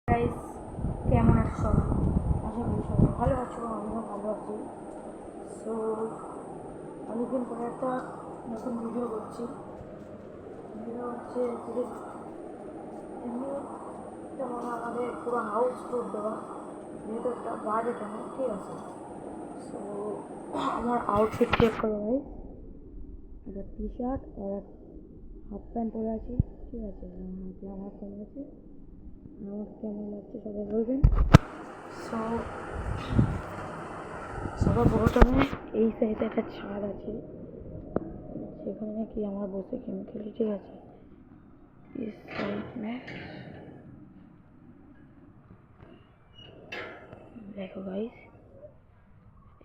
Guys, কেমন আছো সবাই? আশা করি সবাই ভালো আছো, আমিও ভালো আছি। সো অনেকদিন পরে একটা নতুন ভিডিও করছি। ভিডিও হচ্ছে যে এমনি যেমন আমাদের পুরো হাউস ট্যুর দেওয়া, যেহেতু একটা বাজেট আমার, ঠিক আছে। সো আমার আউটফিট চেক করো ভাই, একটা টি শার্ট আর হাফ প্যান্ট পরে আছি, ঠিক আছে। আমার পরে আছে, আমাকে কেমন লাগছে সবাই বলবেন। সো সবার প্রথমে এই সাইডে একটা ছাদ আছে, সেখানে নাকি আমার বসে গেম খেলি, ঠিক আছে। इस साइड में দেখো গাইস,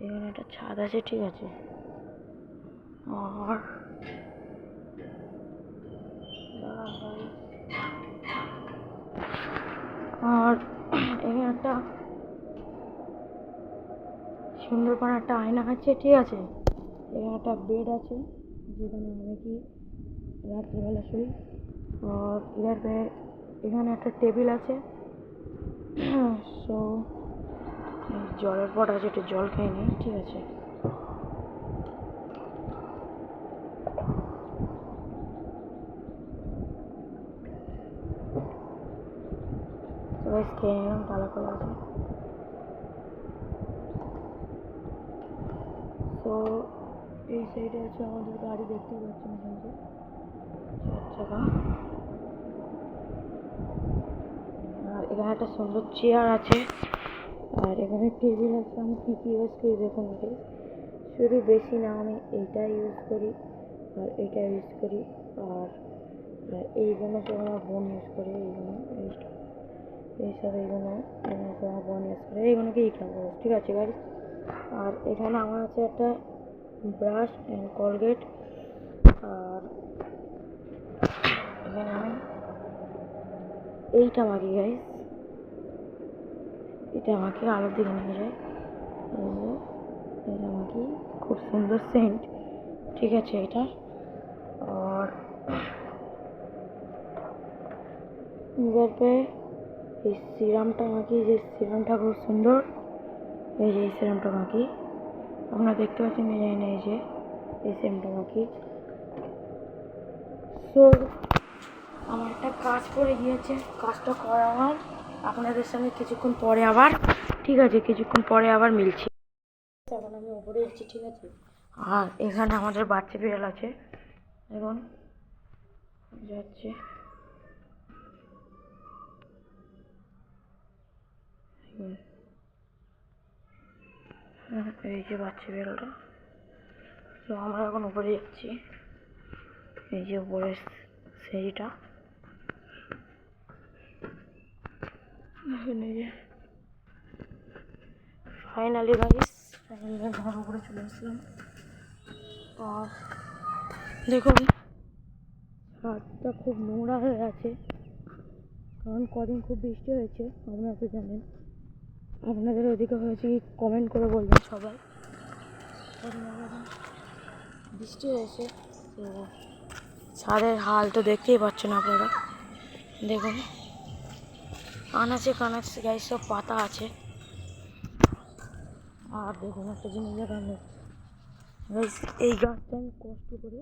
এখানে একটা ছাদ আছে, ঠিক আছে। আর আর এখানে একটা সুন্দর করে একটা আয়না আছে, ঠিক আছে। এখানে একটা বেড আছে, যেখানে আমি কি রাত্রিবেলা শুই। আর এখানে একটা টেবিল আছে। সো জলের পট আছে, একটু জল খেয়ে নিই, ঠিক আছে। খেয়ে নিলাম, তালা খোলা আছে। তো এই সাইডে আছে আমাদের গাড়ি, দেখতে পাচ্ছেন কিন্তু 4 চাকা। আর এখানে একটা সুন্দর চেয়ার আছে, আর এখানে টেবিল আছে। আমি কী কী ইউজ করি দেখুন, শুধু বেশি না, আমি এইটা ইউজ করি আর এইটা ইউজ করি। আর এইগুলোকে আমার বোন ইউজ করে, এইগুলো এইসব এইগুলোকে আমার বোন ইউজ করে, এইগুলোকে খাবো, ঠিক আছে গাড়ি। আর এখানে আমার আছে একটা ব্রাশ অ্যান্ড কলগেট। আর এখানে আমি এইটা মাখি গাইস, এটা আমাকে আলোর দিকে নিয়ে যায়। এটা আমাকে খুব সুন্দর সেন্ট, ঠিক আছে এটা। और इधर पे এই সিরামটা মাখি, যে সিরামটা খুব সুন্দর। এই যে এই সিরামটা মাখি, আপনারা দেখতে পাচ্ছেন, এই জানি না, এই যে এই সিরামটা মাখি। সো আমার একটা কাজ পড়ে গিয়েছে, কাজটা করা আমার আপনাদের সঙ্গে কিছুক্ষণ পরে আবার, ঠিক আছে, কিছুক্ষণ পরে আবার মিলছি। এখন আমি উপরে যাচ্ছি, ঠিক আছে। আর এখানে আমাদের বাচ্চা বিড়াল আছে, এখন যাচ্ছে। এই যে বাচ্চা বিড়ালটা। তো আমরা এখন উপরে যাচ্ছি, এই যে উপরে সেইটা, এই যে ফাইনালি গাইস, ঘর উপরে চলে আসলাম। আর দেখুন, ছাদটা খুব নোংরা হয়ে আছে, কারণ কদিন খুব বৃষ্টি হয়েছে, আপনারা তো জানেন। আপনাদের ওদিকে হয়েছে কি কমেন্ট করে বলবেন সবাই। বৃষ্টি হয়েছে, তো ছাদের হাল তো দেখতেই পাচ্ছেন আপনারা। দেখুন, কানাচে কানাচে গাইস সব পাতা আছে। আর দেখুন একটা জিনিস দেখান, এই গাছটা আমি কষ্ট করে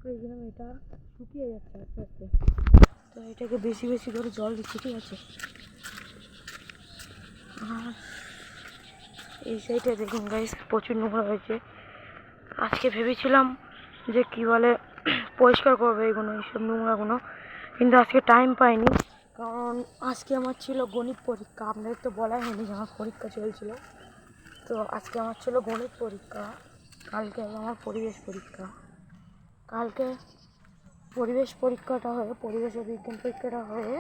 করেছিলাম, এটা শুকিয়ে যাচ্ছে আস্তে আস্তে। তো এটাকে বেশি বেশি করে জল দিচ্ছি, ঠিক আছে। আর এই সাইডে দেখুন গাইস, প্রচুর নোংরা হয়েছে। আজকে ভেবেছিলাম যে কি বলে পরিষ্কার করবো এইসব নোংরাগুলো, কিন্তু আজকে টাইম পাইনি, কারণ আজকে আমার ছিল গণিত পরীক্ষা। আপনাদের তো বলাই হয়নি যে আমার পরীক্ষা চলছিল। তো আজকে আমার ছিল গণিত পরীক্ষা, কালকে আমার পরিবেশ পরীক্ষা। কালকে পরিবেশ পরীক্ষাটা হয়ে, পরিবেশ ও বিজ্ঞান পরীক্ষাটা হয়ে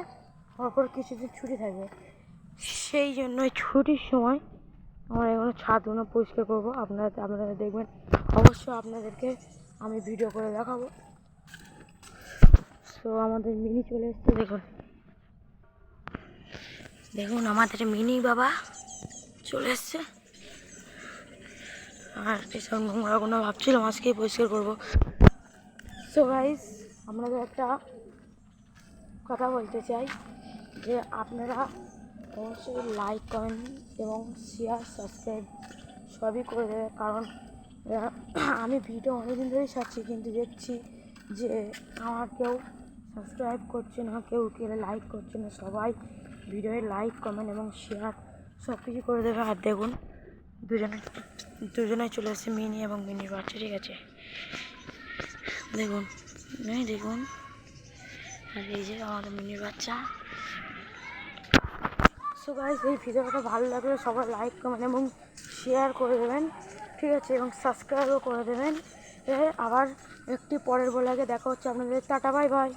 তারপর কিছুদিন ছুটি থাকবে। সেই জন্য ছুটির সময় আমরা এগুলো ছাদগুলো পরিষ্কার করবো। আপনারা দেখবেন, অবশ্যই আপনাদেরকে আমি ভিডিও করে দেখাবো। তো আমাদের মিনি চলে এসছে, দেখুন দেখুন আমাদের মিনি বাবা চলে এসছে। আর এসব নোংরাগুলো ভাবছিলাম আজকেই পরিষ্কার করবো। সো গাইস, আপনাদের একটা কথা বলতে চাই, যে আপনারা অবশ্যই লাইক কমেন্ট এবং শেয়ার সাবস্ক্রাইব সবই করে দেবে, কারণ আমি ভিডিও অনেকদিন ধরেই ছাড়ছি কিন্তু দেখছি যে আমার কেউ সাবস্ক্রাইব করছে না, কেউ লাইক করছে না। সবাই ভিডিওয়ে লাইক কমেন্ট এবং শেয়ার সব কিছু করে দেবে। আর দেখুন দুজনে চলে এসেছে, মিনি এবং মিনির বাচ্চা, ঠিক আছে? দেখুন দেখুন, আর এই যে আমাদের মিনির বাচ্চা। সো গাইস, এই ভিডিওটা ভালো লাগলে সবাই লাইক কমেন্ট এবং শেয়ার করে দেবেন, ঠিক আছে? এবং সাবস্ক্রাইবও করে দেবেন। আবার একটি পরের ব্লগে দেখা হচ্ছে আপনাদের। Tata, bye bye.